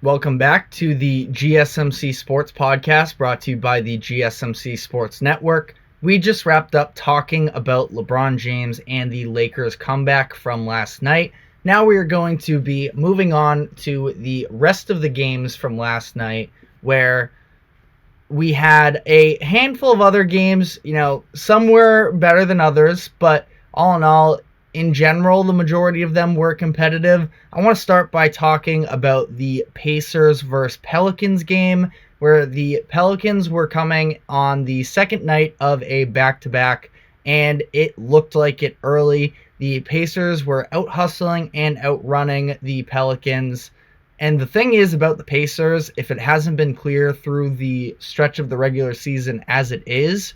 Welcome back to the GSMC Sports Podcast, brought to you by the GSMC Sports Network. We just wrapped up talking about LeBron James and the Lakers' comeback from last night. Now we are going to be moving on to the rest of the games from last night, where we had a handful of other games. Some were better than others, but all in all, in general, the majority of them were competitive. I want to start by talking about the Pacers versus Pelicans game, where the Pelicans were coming on the second night of a back-to-back, and it looked like it early. The Pacers were out-hustling and outrunning the Pelicans. And the thing is about the Pacers, if it hasn't been clear through the stretch of the regular season as it is,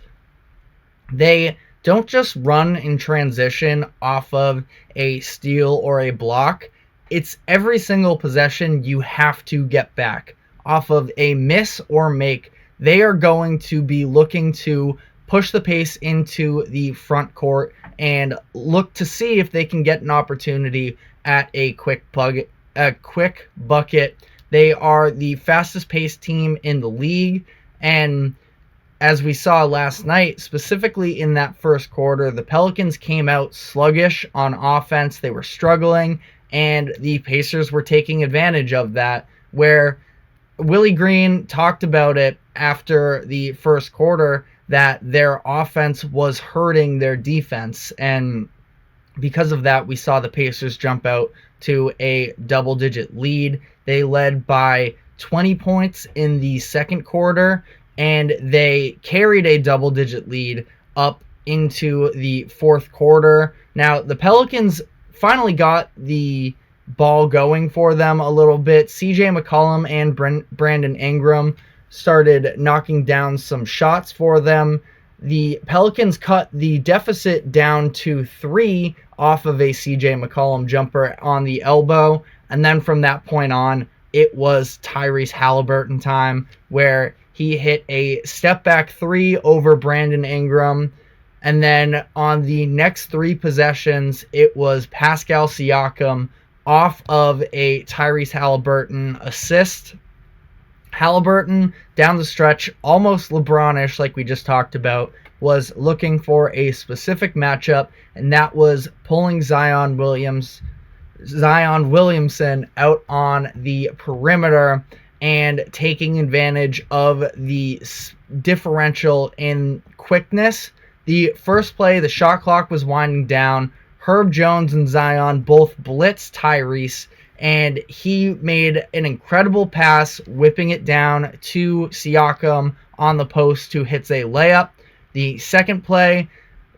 they don't just run in transition off of a steal or a block. It's every single possession you have to get back. Off of a miss or make, they are going to be looking to push the pace into the front court and look to see if they can get an opportunity at a quick bucket. They are the fastest paced team in the league, and as we saw last night, specifically in that first quarter, the Pelicans came out sluggish on offense. They were struggling, and the Pacers were taking advantage of that, where Willie Green talked about it after the first quarter that their offense was hurting their defense, and because of that, we saw the Pacers jump out to a double-digit lead. They led by 20 points in the second quarter, and they carried a double-digit lead up into the fourth quarter. Now, the Pelicans finally got the ball going for them a little bit. CJ McCollum and Brandon Ingram started knocking down some shots for them. The Pelicans cut the deficit down to 3 off of a CJ McCollum jumper on the elbow, and then from that point on, it was Tyrese Halliburton time, where he hit a step-back 3 over Brandon Ingram. And then on the next 3 possessions, it was Pascal Siakam off of a Tyrese Halliburton assist. Halliburton, down the stretch, almost LeBron-ish like we just talked about, was looking for a specific matchup, and that was pulling Zion Williamson out on the perimeter and taking advantage of the differential in quickness. The first play, the shot clock was winding down. Herb Jones and Zion both blitzed Tyrese, and he made an incredible pass, whipping it down to Siakam on the post, who hits a layup. The second play,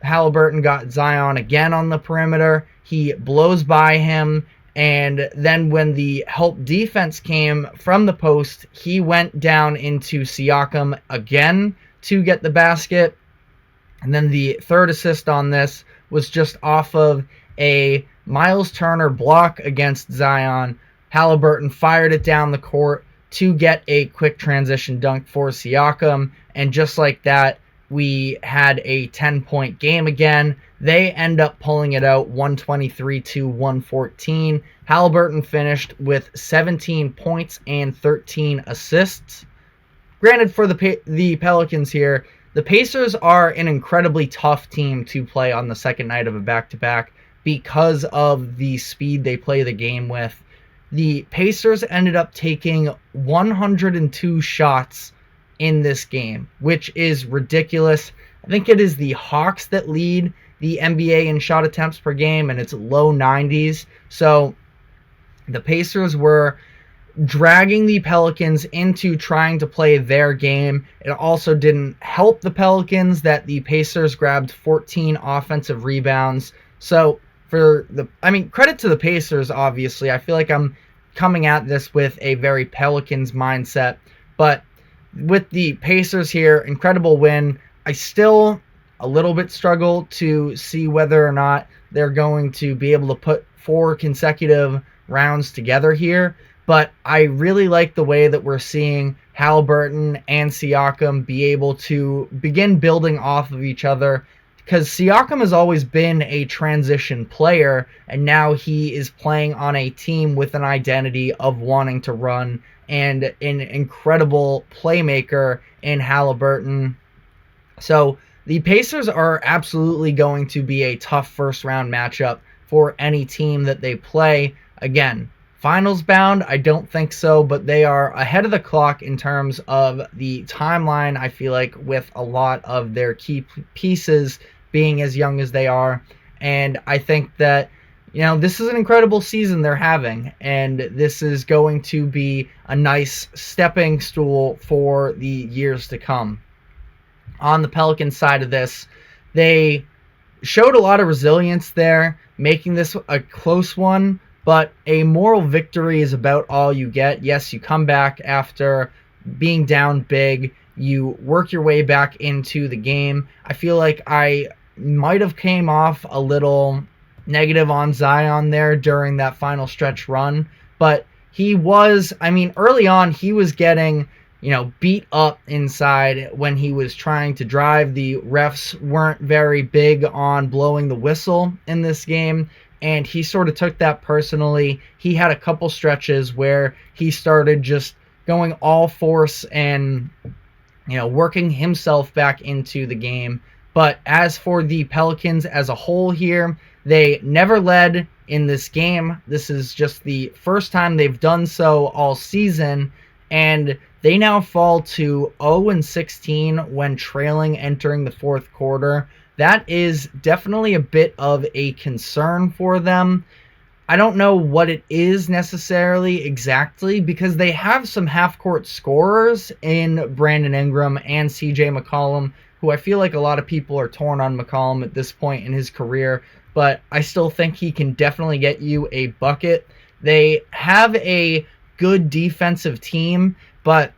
Halliburton got Zion again on the perimeter. He blows by him, and then when the help defense came from the post, he went down into Siakam again to get the basket. And then the third assist on this was just off of a Miles Turner block against Zion. Halliburton fired it down the court to get a quick transition dunk for Siakam, and just like that, we had a 10-point game again. They end up pulling it out 123-114. Halliburton finished with 17 points and 13 assists. Granted, for the Pelicans here, the Pacers are an incredibly tough team to play on the second night of a back-to-back because of the speed they play the game with. The Pacers ended up taking 102 shots in this game, which is ridiculous. I think it is the Hawks that lead the NBA in shot attempts per game, and it's low 90s. So the Pacers were dragging the Pelicans into trying to play their game. It also didn't help the Pelicans that the Pacers grabbed 14 offensive rebounds. So credit to the Pacers, obviously. I feel like I'm coming at this with a very Pelicans mindset, but with the Pacers here, incredible win. I still a little bit struggle to see whether or not they're going to be able to put 4 consecutive rounds together here, but I really like the way that we're seeing Halliburton and Siakam be able to begin building off of each other, because Siakam has always been a transition player, and now he is playing on a team with an identity of wanting to run and an incredible playmaker in Halliburton. So the Pacers are absolutely going to be a tough first round matchup for any team that they play. Again, finals bound, I don't think so, but they are ahead of the clock in terms of the timeline, I feel like, with a lot of their key pieces being as young as they are. And I think that, this is an incredible season they're having, and this is going to be a nice stepping stool for the years to come. On the Pelicans side of this, they showed a lot of resilience there, making this a close one, but a moral victory is about all you get. Yes, you come back after being down big, you work your way back into the game. I feel like I might have came off a little negative on Zion there during that final stretch run, but he was, early on he was getting beat up inside when he was trying to drive. The refs weren't very big on blowing the whistle in this game, and he sort of took that personally. He had a couple stretches where he started just going all force and, working himself back into the game. But as for the Pelicans as a whole here, they never led in this game. This is just the first time they've done so all season, and they now fall to 0-16 when trailing entering the fourth quarter. That is definitely a bit of a concern for them. I don't know what it is necessarily exactly, because they have some half-court scorers in Brandon Ingram and CJ McCollum, who I feel like a lot of people are torn on McCollum at this point in his career, but I still think he can definitely get you a bucket. They have a good defensive team, but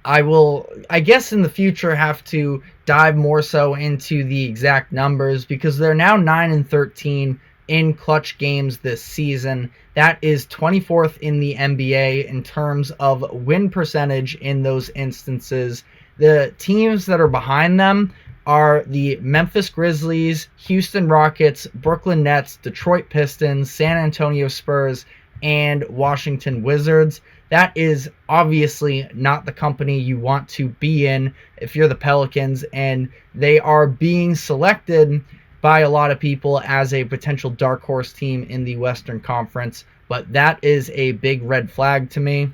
I guess in the future, have to dive more so into the exact numbers, because they're now 9-13 in clutch games this season. That is 24th in the NBA in terms of win percentage in those instances. The teams that are behind them are the Memphis Grizzlies, Houston Rockets, Brooklyn Nets, Detroit Pistons, San Antonio Spurs, and Washington Wizards. That is obviously not the company you want to be in if you're the Pelicans, and they are being selected by a lot of people as a potential dark horse team in the Western Conference, but that is a big red flag to me.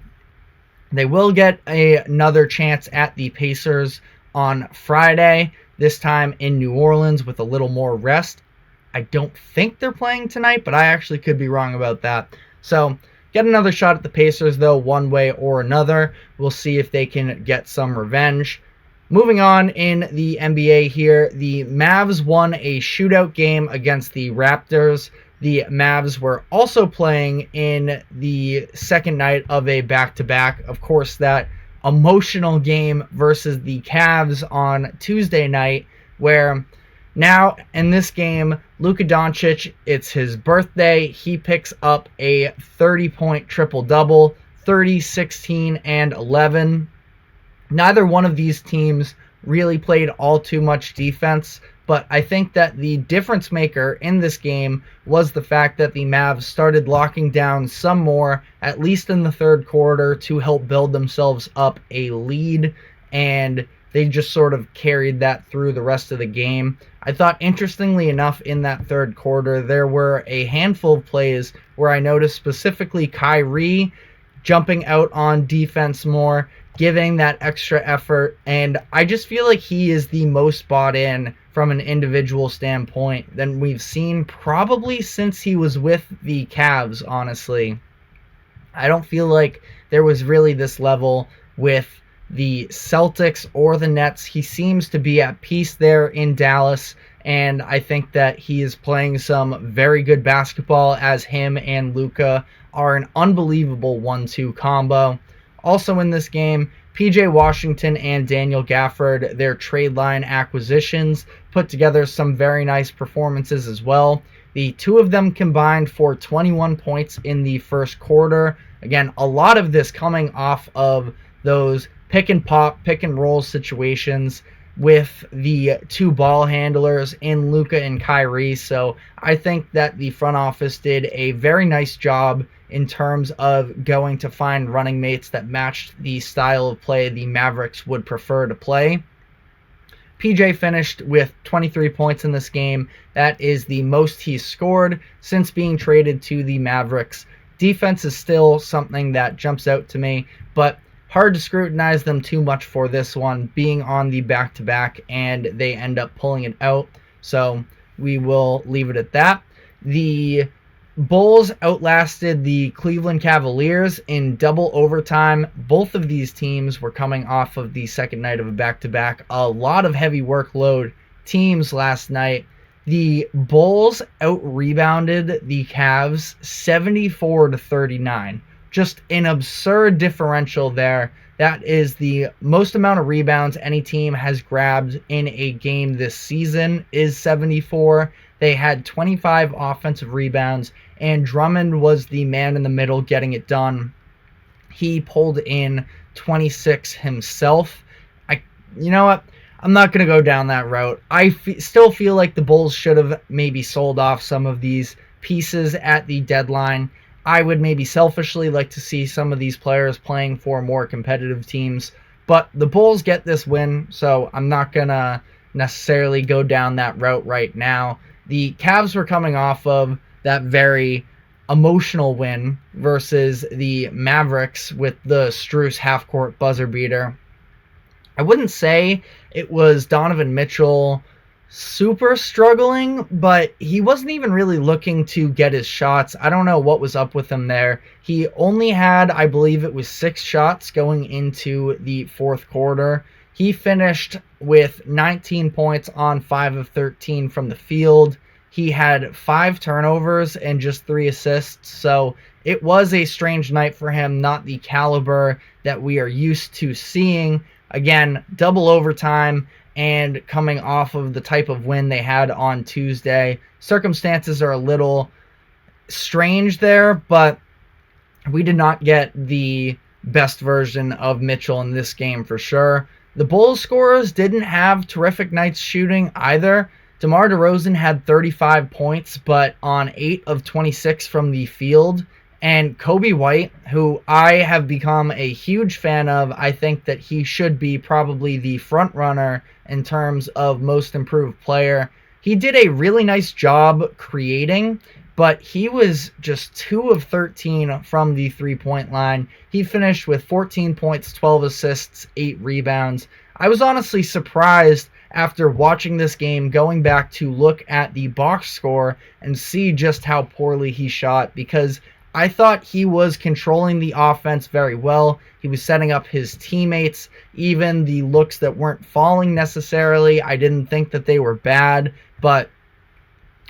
They will get another chance at the Pacers on Friday, this time in New Orleans with a little more rest. I don't think they're playing tonight, but I actually could be wrong about that. So get another shot at the Pacers, though, one way or another. We'll see if they can get some revenge. Moving on in the NBA here, the Mavs won a shootout game against the Raptors. The Mavs were also playing in the second night of a back-to-back. Of course, that emotional game versus the Cavs on Tuesday night, where now in this game, Luka Doncic, it's his birthday. He picks up a 30-point triple-double, 30, 16, and 11. Neither one of these teams really played all too much defense, but I think that the difference maker in this game was the fact that the Mavs started locking down some more, at least in the third quarter, to help build themselves up a lead, and they just sort of carried that through the rest of the game. I thought, interestingly enough, in that third quarter, there were a handful of plays where I noticed specifically Kyrie jumping out on defense more, giving that extra effort, and I just feel like he is the most bought in from an individual standpoint than we've seen probably since he was with the Cavs, honestly. I don't feel like there was really this level with the Celtics or the Nets. He seems to be at peace there in Dallas, and I think that he is playing some very good basketball, as him and Luka are an unbelievable 1-2 combo. Also in this game, PJ Washington and Daniel Gafford, their trade line acquisitions, put together some very nice performances as well. The two of them combined for 21 points in the first quarter. Again, a lot of this coming off of those pick and pop, pick and roll situations. with the two ball handlers in Luka and Kyrie. So I think that the front office did a very nice job in terms of going to find running mates that matched the style of play the Mavericks would prefer to play. PJ finished with 23 points in this game. That is the most he's scored since being traded to the Mavericks. Defense is still something that jumps out to me, but hard to scrutinize them too much for this one, being on the back-to-back, and they end up pulling it out. So we will leave it at that. The Bulls outlasted the Cleveland Cavaliers in double overtime. Both of these teams were coming off of the second night of a back-to-back. A lot of heavy workload teams last night. The Bulls out-rebounded the Cavs 74-39. Just an absurd differential there. That is the most amount of rebounds any team has grabbed in a game this season is 74. They had 25 offensive rebounds, and Drummond was the man in the middle getting it done. He pulled in 26 himself. You know what? I'm not going to go down that route. I still feel like the Bulls should have maybe sold off some of these pieces at the deadline. I would maybe selfishly like to see some of these players playing for more competitive teams. But the Bulls get this win, so I'm not going to necessarily go down that route right now. The Cavs were coming off of that very emotional win versus the Mavericks with the Strus half-court buzzer beater. I wouldn't say it was Donovan Mitchell super struggling, but he wasn't even really looking to get his shots. I don't know what was up with him there. He only had, I believe it was 6 shots going into the fourth quarter. He finished with 19 points on 5 of 13 from the field. He had 5 turnovers and just 3 assists, so it was a strange night for him, not the caliber that we are used to seeing. Again, double overtime and coming off of the type of win they had on Tuesday. Circumstances are a little strange there, but we did not get the best version of Mitchell in this game for sure. The Bulls scorers didn't have terrific nights shooting either. DeMar DeRozan had 35 points, but on 8 of 26 from the field. And Kobe White, who I have become a huge fan of, I think that he should be probably the front runner in terms of most improved player. He did a really nice job creating, but he was just 2 of 13 from the three-point line. He finished with 14 points, 12 assists, 8 rebounds. I was honestly surprised after watching this game, going back to look at the box score and see just how poorly he shot, because I thought he was controlling the offense very well. He was setting up his teammates. Even the looks that weren't falling necessarily, I didn't think that they were bad. But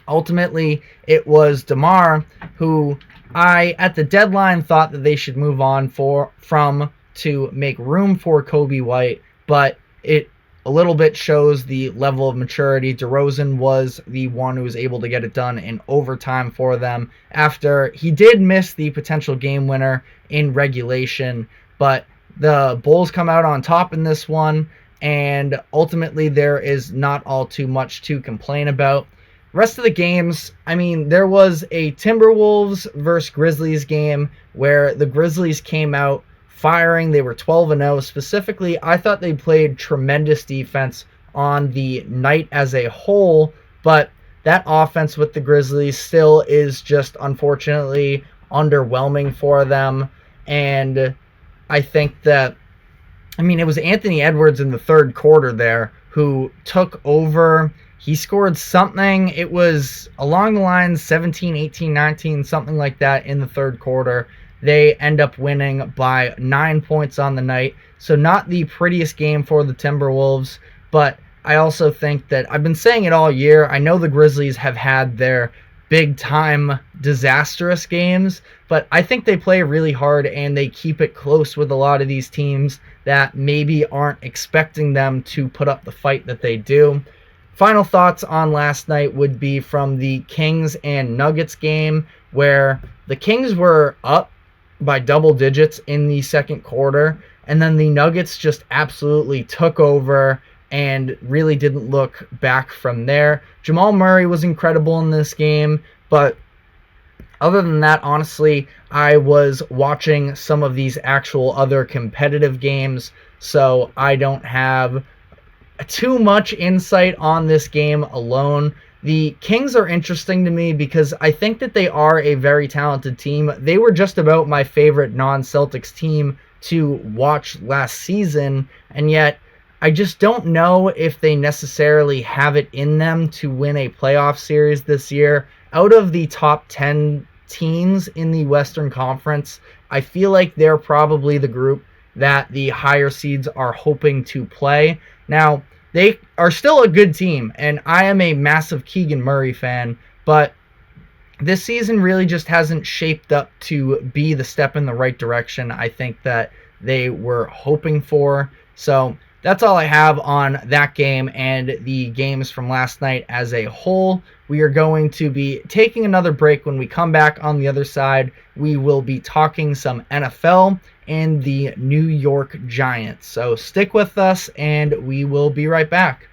ultimately, it was DeMar who I, at the deadline, thought that they should move on from to make room for Kobe White. But it a little bit shows the level of maturity. DeRozan was the one who was able to get it done in overtime for them after he did miss the potential game winner in regulation. But the Bulls come out on top in this one, and ultimately there is not all too much to complain about. Rest of the games, I mean, there was a Timberwolves versus Grizzlies game where the Grizzlies came out firing. They were 12-0. Specifically, I thought they played tremendous defense on the night as a whole, but that offense with the Grizzlies still is just unfortunately underwhelming for them. And I think that, I mean, it was Anthony Edwards in the third quarter there who took over. He scored something. It was along the lines 17, 18, 19, something like that in the third quarter. They end up winning by 9 points on the night. So not the prettiest game for the Timberwolves, but I also think that I've been saying it all year. I know the Grizzlies have had their big-time disastrous games, but I think they play really hard and they keep it close with a lot of these teams that maybe aren't expecting them to put up the fight that they do. Final thoughts on last night would be from the Kings and Nuggets game, where the Kings were up by double digits in the second quarter, and then the Nuggets just absolutely took over and really didn't look back from there. Jamal Murray was incredible in this game, but other than that, honestly, I was watching some of these actual other competitive games, so I don't have too much insight on this game alone. The Kings are interesting to me because I think that they are a very talented team. They were just about my favorite non-Celtics team to watch last season, and yet I just don't know if they necessarily have it in them to win a playoff series this year. Out of the top 10 teams in the Western Conference, I feel like they're probably the group that the higher seeds are hoping to play. Now, they are still a good team, and I am a massive Keegan Murray fan, but this season really just hasn't shaped up to be the step in the right direction I think that they were hoping for. So that's all I have on that game and the games from last night as a whole. We are going to be taking another break. When we come back on the other side, we will be talking some NFL and the New York Giants. So stick with us, and we will be right back.